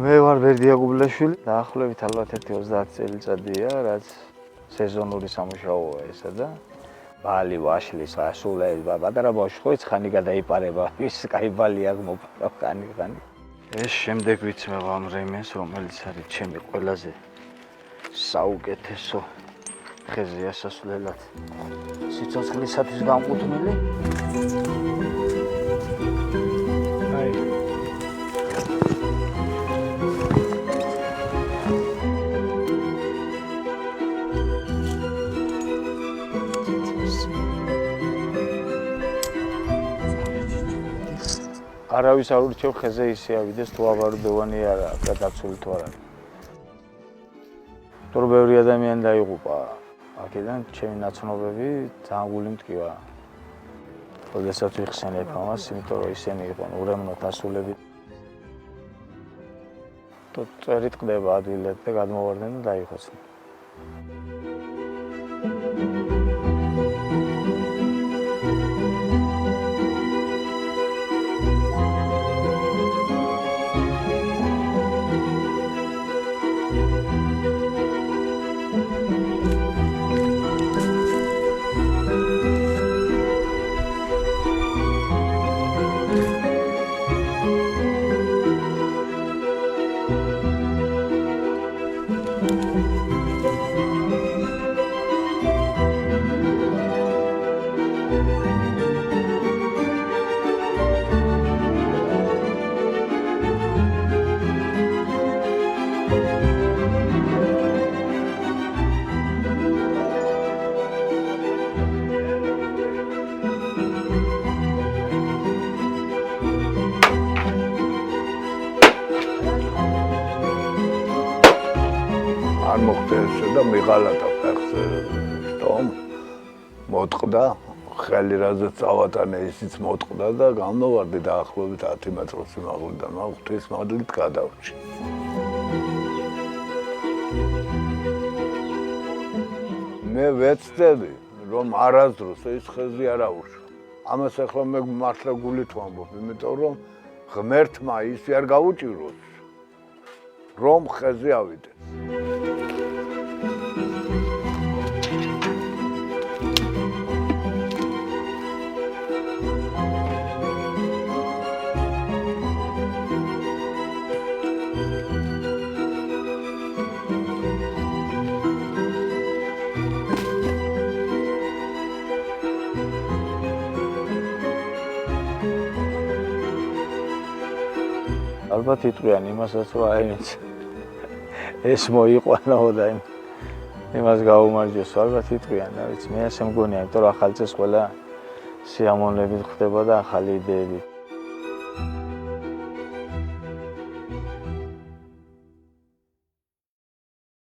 მე ვარ ბერდია გუბლაშვილი. დაახლოებით ალბათ 30 წელიწადია, რაც სეზონური სამუშაოა ესა და ბალი ვაშლის ასულე პატარა ბავშვი ხო ცხანი გადაიპარება. ის კაი ბალი აქ მოპარავ ხანი. ეს შემდეგ ვიცმევ ამ რეიმენს, რომელიც არის ჩემი ყველაზე საუკეთესო ხეზე ასასვლელად. სიცოცხლისათვის განკუთვნილი. არავის არ ურჩევ ხეზე ისე ავიდეს თუ აბარდოვანი არა გადაცული თუ არა. თუ ბევრი ადამიანი დაიღუპა აქედან ჩემი ნაცნობები ძალიან გული მტკივა. როდესაც ვიხსენებ ამას, იმიტომ რომ ისინი იყვნენ ურემნოთ ასულები. თუ წერით ყდება ადვილად და გადმოვარდნენ და დაიხოცნენ. არ მოხდეს და მიღალატა ფეხზე რომ მოტყდა ხელი რაზეც წავატანე ისიც მოტყდა და გამოვარდი დაახლოებით 10 მეტროს სიმაღლიდან ღვთის მადლით გადავრჩი. მე ვეცდები რომ არასდროს ეს ხეზი არ აუშვა. ამას ახლა მე მართლა გულით ვამბობ, იმიტომ რომ ღმერთმა ისე არ გაუჭიროს რომ ხეზე ავიდეს. ალბათ იტყვიან იმასაც რომ აინც ეს მოიყვანაო და იმას გაუმარჯოს ალბათ იტყვიან რა ვიცი მე ასე მგონია იმიტომ რომ ახალი წელს ყველა სიამოვნებით ხდება და ახალი იდეებით